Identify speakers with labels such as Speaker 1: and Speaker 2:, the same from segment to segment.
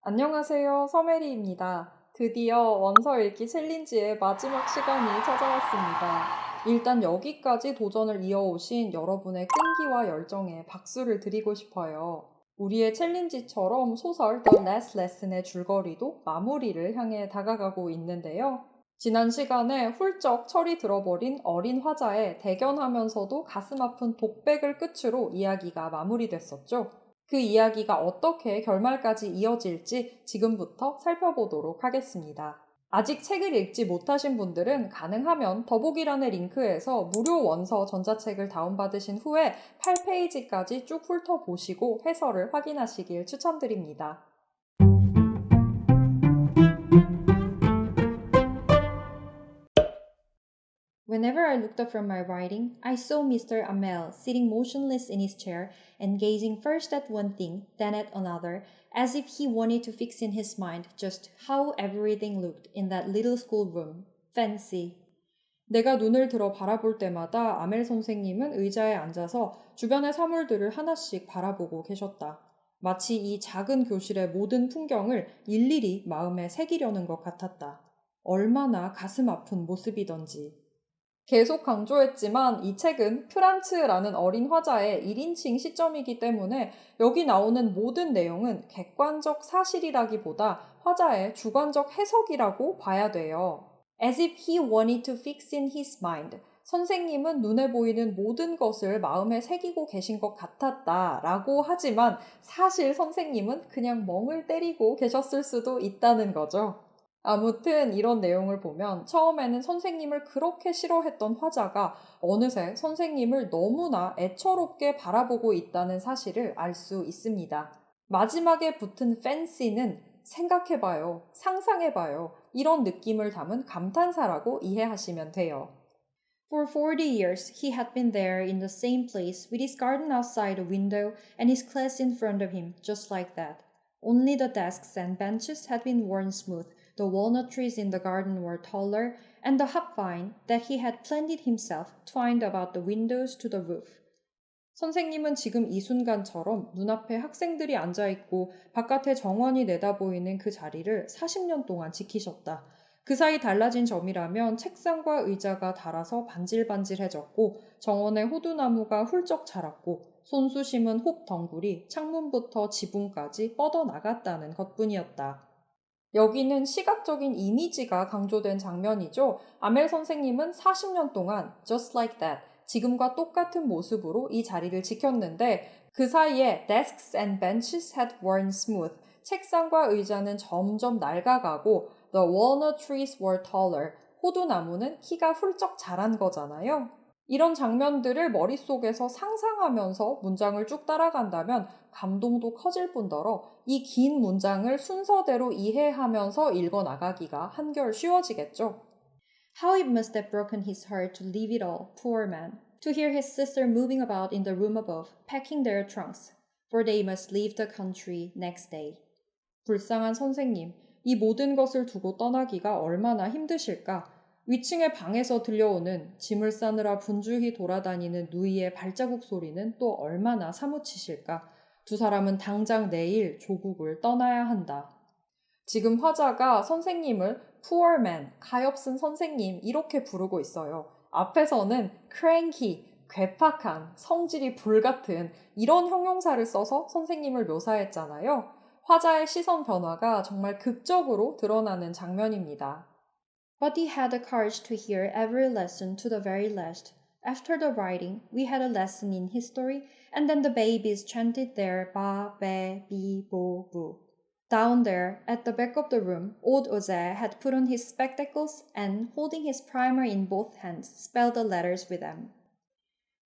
Speaker 1: 안녕하세요. 서메리입니다. 드디어 원서 읽기 챌린지의 마지막 시간이 찾아왔습니다. 일단 여기까지 도전을 이어오신 여러분의 끈기와 열정에 박수를 드리고 싶어요. 우리의 챌린지처럼 소설 The Last Lesson의 줄거리도 마무리를 향해 다가가고 있는데요. 지난 시간에 훌쩍 철이 들어버린 어린 화자의 대견하면서도 가슴 아픈 독백을 끝으로 이야기가 마무리됐었죠. 그 이야기가 어떻게 결말까지 이어질지 지금부터 살펴보도록 하겠습니다. 아직 책을 읽지 못하신 분들은 가능하면 더보기란의 링크에서 무료 원서 전자책을 다운받으신 후에 8페이지까지 쭉 훑어보시고 해설을 확인하시길 추천드립니다. Whenever I looked up from my writing, I saw Mr. Amel sitting motionless in his chair and gazing first at one thing, then at another, as if he wanted to fix in his mind just how everything looked in that little schoolroom. Fancy. 내가 눈을 들어 바라볼 때마다 아멜 선생님은 의자에 앉아서 주변의 사물들을 하나씩 바라보고 계셨다. 마치 이 작은 교실의 모든 풍경을 일일이 마음에 새기려는 것 같았다. 얼마나 가슴 아픈 모습이던지. 계속 강조했지만 이 책은 프란츠라는 어린 화자의 1인칭 시점이기 때문에 여기 나오는 모든 내용은 객관적 사실이라기보다 화자의 주관적 해석이라고 봐야 돼요. As if he wanted to fix in his mind. 선생님은 눈에 보이는 모든 것을 마음에 새기고 계신 것 같았다 라고 하지만 사실 선생님은 그냥 멍을 때리고 계셨을 수도 있다는 거죠. 아무튼 이런 내용을 보면 처음에는 선생님을 그렇게 싫어했던 화자가 어느새 선생님을 너무나 애처롭게 바라보고 있다는 사실을 알 수 있습니다. 마지막에 붙은 fancy는 생각해봐요, 상상해봐요 이런 느낌을 담은 감탄사라고 이해하시면 돼요. For 40 years, he had been there in the same place with his garden outside the window and his class in front of him, just like that. Only the desks and benches had been worn smooth, the walnut trees in the garden were taller, and the hopvine that he had planted himself twined about the windows to the roof. 선생님은 지금 이 순간처럼 눈앞에 학생들이 앉아있고 바깥에 정원이 내다보이는 그 자리를 40년 동안 지키셨다. 그 사이 달라진 점이라면 책상과 의자가 닳아서 반질반질해졌고 정원의 호두나무가 훌쩍 자랐고 손수 심은 홉 덩굴이 창문부터 지붕까지 뻗어나갔다는 것뿐이었다. 여기는 시각적인 이미지가 강조된 장면이죠. 아멜 선생님은 40년 동안 just like that, 지금과 똑같은 모습으로 이 자리를 지켰는데 그 사이에 desks and benches had worn smooth, 책상과 의자는 점점 낡아가고 the walnut trees were taller, 호두나무는 키가 훌쩍 자란 거잖아요. 이런 장면들을 머릿속에서 상상하면서 문장을 쭉 따라간다면 감동도 커질 뿐더러 이 긴 문장을 순서대로 이해하면서 읽어나가기가 한결 쉬워지겠죠. How it must have broken his heart to leave it all, poor man, to hear his sister moving about in the room above, packing their trunks, for they must leave the country next day. 불쌍한 선생님, 이 모든 것을 두고 떠나기가 얼마나 힘드실까? 위층의 방에서 들려오는 짐을 싸느라 분주히 돌아다니는 누이의 발자국 소리는 또 얼마나 사무치실까? 두 사람은 당장 내일 조국을 떠나야 한다. 지금 화자가 선생님을 poor man, 가엾은 선생님 이렇게 부르고 있어요. 앞에서는 cranky, 괴팍한, 성질이 불같은 이런 형용사를 써서 선생님을 묘사했잖아요. 화자의 시선 변화가 정말 극적으로 드러나는 장면입니다. But he had the courage to hear every lesson to the very last. After the writing, we had a lesson in history, and then the babies chanted their ba, be, bi, bo, bu. Down there, at the back of the room, old Jose had put on his spectacles and, holding his primer in both hands, spelled the letters with them.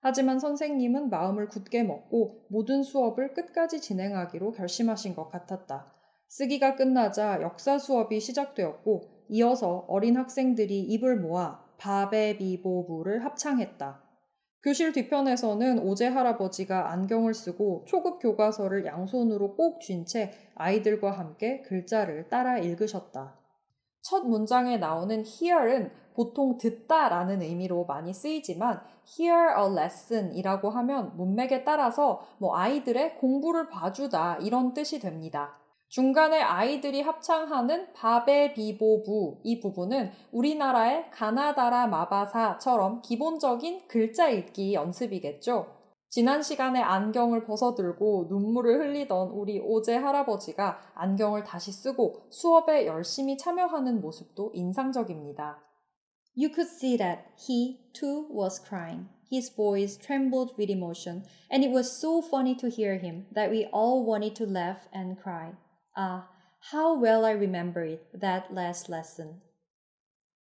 Speaker 1: 하지만 선생님은 마음을 굳게 먹고 모든 수업을 끝까지 진행하기로 결심하신 것 같았다. 쓰기가 끝나자 역사 수업이 시작되었고 이어서 어린 학생들이 입을 모아 바베비보부를 합창했다. 교실 뒤편에서는 오제 할아버지가 안경을 쓰고 초급 교과서를 양손으로 꼭 쥔 채 아이들과 함께 글자를 따라 읽으셨다. 첫 문장에 나오는 hear은 보통 듣다라는 의미로 많이 쓰이지만 hear a lesson 이라고 하면 문맥에 따라서 아이들의 공부를 봐주다 이런 뜻이 됩니다. 중간에 아이들이 합창하는 바베비보부 이 부분은 우리나라의 가나다라 마바사처럼 기본적인 글자 읽기 연습이겠죠. 지난 시간에 안경을 벗어들고 눈물을 흘리던 우리 오제 할아버지가 안경을 다시 쓰고 수업에 열심히 참여하는 모습도 인상적입니다. You could see that he, too, was crying. His voice trembled with emotion, and it was so funny to hear him that we all wanted to laugh and cry. Ah, how well I remember it, that last lesson.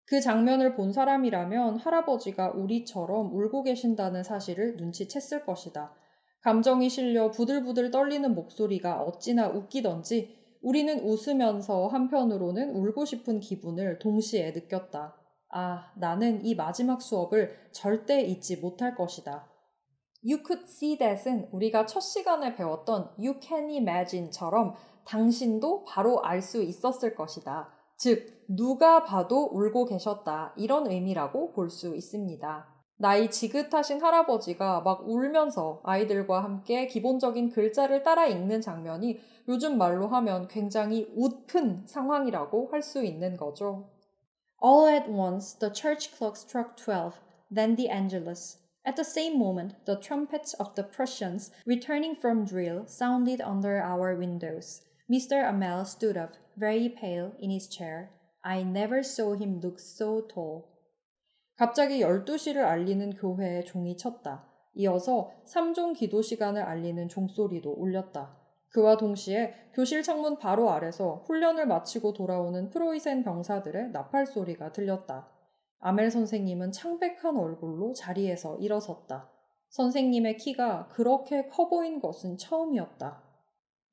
Speaker 1: 그 장면을 본 사람이라면 할아버지가 우리처럼 울고 계신다는 사실을 눈치챘을 것이다. 감정이 실려 부들부들 떨리는 목소리가 어찌나 웃기던지 우리는 웃으면서 한편으로는 울고 싶은 기분을 동시에 느꼈다. 아, 나는 이 마지막 수업을 절대 잊지 못할 것이다. You could see that은 우리가 첫 시간에 배웠던 you can imagine처럼 당신도 바로 알 수 있었을 것이다. 즉, 누가 봐도 울고 계셨다. 이런 의미라고 볼 수 있습니다. 나이 지긋하신 할아버지가 막 울면서 아이들과 함께 기본적인 글자를 따라 읽는 장면이 요즘 말로 하면 굉장히 웃픈 상황이라고 할 수 있는 거죠. All at once the church clock struck 12, then the Angelus. At the same moment, the trumpets of the Prussians, returning from drill, sounded under our windows. Mr. Amel stood up, very pale, in his chair. I never saw him look so tall. 갑자기 12시를 알리는 교회의 종이 쳤다. 이어서 3종 기도 시간을 알리는 종소리도 울렸다. 그와 동시에 교실 창문 바로 아래서 훈련을 마치고 돌아오는 프로이센 병사들의 나팔 소리가 들렸다. 아멜 선생님은 창백한 얼굴로 자리에서 일어섰다. 선생님의 키가 그렇게 커 보인 것은 처음이었다.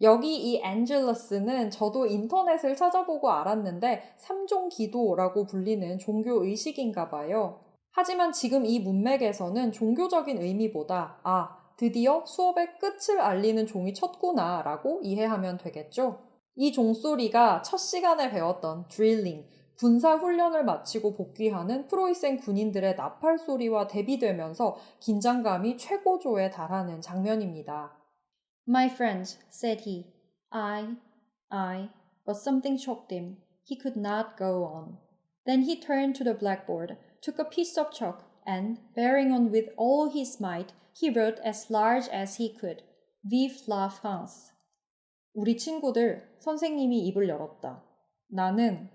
Speaker 1: 여기 이 앤젤러스는 저도 인터넷을 찾아보고 알았는데 3종 기도라고 불리는 종교 의식인가 봐요. 하지만 지금 이 문맥에서는 종교적인 의미보다 드디어 수업의 끝을 알리는 종이 쳤구나 라고 이해하면 되겠죠. 이 종소리가 첫 시간에 배웠던 드릴링, 군사훈련을 마치고 복귀하는 프로이센 군인들의 나팔 소리와 대비되면서 긴장감이 최고조에 달하는 장면입니다. My friends, said he, but something choked him. He could not go on. Then he turned to the blackboard, took a piece of chalk, and, bearing on with all his might, he wrote as large as he could, Vive la France. 우리 친구들, 선생님이 입을 열었다. 나는,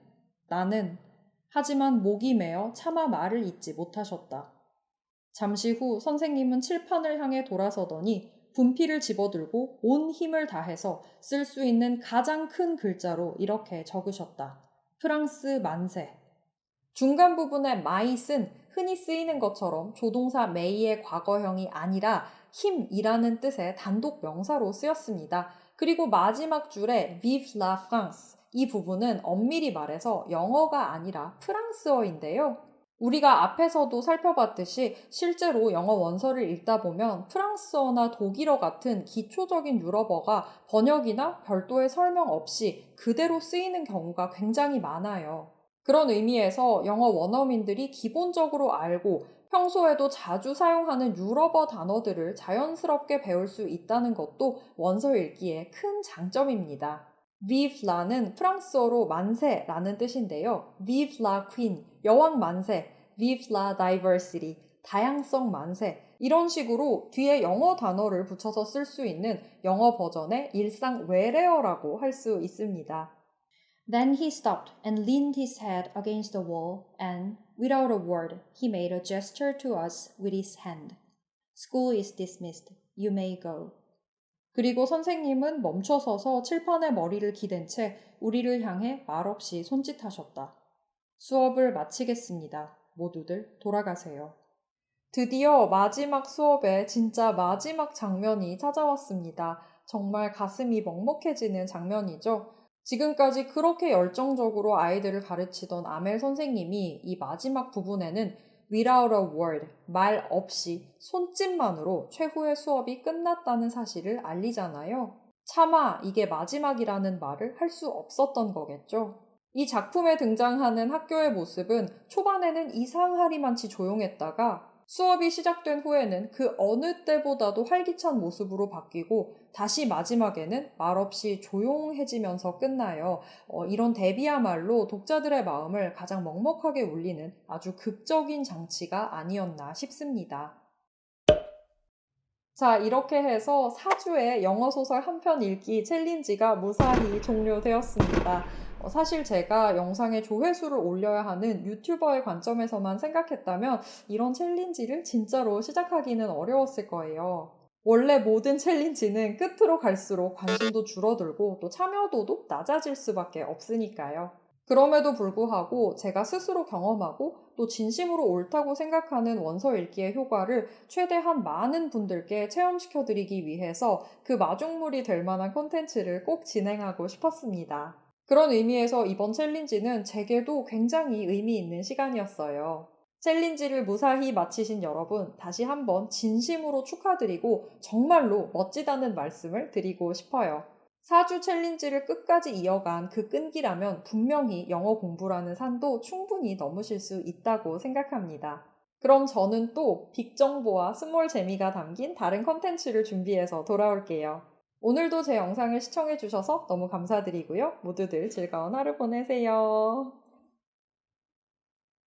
Speaker 1: 하지만 목이 메어 차마 말을 잇지 못하셨다. 잠시 후 선생님은 칠판을 향해 돌아서더니 분필을 집어들고 온 힘을 다해서 쓸 수 있는 가장 큰 글자로 이렇게 적으셨다. 프랑스 만세. 중간 부분의 마잇은 흔히 쓰이는 것처럼 조동사 메이의 과거형이 아니라 힘이라는 뜻의 단독 명사로 쓰였습니다. 그리고 마지막 줄에 Vive la France 이 부분은 엄밀히 말해서 영어가 아니라 프랑스어인데요. 우리가 앞에서도 살펴봤듯이 실제로 영어 원서를 읽다 보면 프랑스어나 독일어 같은 기초적인 유럽어가 번역이나 별도의 설명 없이 그대로 쓰이는 경우가 굉장히 많아요. 그런 의미에서 영어 원어민들이 기본적으로 알고 평소에도 자주 사용하는 유럽어 단어들을 자연스럽게 배울 수 있다는 것도 원서 읽기의 큰 장점입니다. Vive la는 프랑스어로 만세라는 뜻인데요. Vive la queen, 여왕 만세, Vive la diversity, 다양성 만세 이런 식으로 뒤에 영어 단어를 붙여서 쓸 수 있는 영어 버전의 일상 외래어라고 할 수 있습니다. Then he stopped and leaned his head against the wall and, without a word, he made a gesture to us with his hand. School is dismissed. You may go. 그리고 선생님은 멈춰서서 칠판에 머리를 기댄 채 우리를 향해 말없이 손짓하셨다. 수업을 마치겠습니다. 모두들 돌아가세요. 드디어 마지막 수업에 진짜 마지막 장면이 찾아왔습니다. 정말 가슴이 먹먹해지는 장면이죠. 지금까지 그렇게 열정적으로 아이들을 가르치던 아멜 선생님이 이 마지막 부분에는 without a word, 말 없이 손짓만으로 최후의 수업이 끝났다는 사실을 알리잖아요. 차마 이게 마지막이라는 말을 할 수 없었던 거겠죠. 이 작품에 등장하는 학교의 모습은 초반에는 이상하리만치 조용했다가
Speaker 2: 수업이 시작된 후에는 그 어느 때보다도 활기찬 모습으로 바뀌고 다시 마지막에는 말없이 조용해지면서 끝나요. 이런 데뷔야말로 독자들의 마음을 가장 먹먹하게 울리는 아주 극적인 장치가 아니었나 싶습니다. 자, 이렇게 해서 4주의 영어소설 한 편 읽기 챌린지가 무사히 종료되었습니다. 사실 제가 영상에 조회수를 올려야 하는 유튜버의 관점에서만 생각했다면 이런 챌린지를 진짜로 시작하기는 어려웠을 거예요. 원래 모든 챌린지는 끝으로 갈수록 관심도 줄어들고 또 참여도도 낮아질 수밖에 없으니까요. 그럼에도 불구하고 제가 스스로 경험하고 또 진심으로 옳다고 생각하는 원서 읽기의 효과를 최대한 많은 분들께 체험시켜드리기 위해서 그 마중물이 될 만한 콘텐츠를 꼭 진행하고 싶었습니다. 그런 의미에서 이번 챌린지는 제게도 굉장히 의미 있는 시간이었어요. 챌린지를 무사히 마치신 여러분, 다시 한번 진심으로 축하드리고 정말로 멋지다는 말씀을 드리고 싶어요. 4주 챌린지를 끝까지 이어간 그 끈기라면 분명히 영어 공부라는 산도 충분히 넘으실 수 있다고 생각합니다. 그럼 저는 또 빅정보와 스몰 재미가 담긴 다른 컨텐츠를 준비해서 돌아올게요. 오늘도 제 영상을 시청해주셔서 너무 감사드리고요. 모두들 즐거운 하루 보내세요.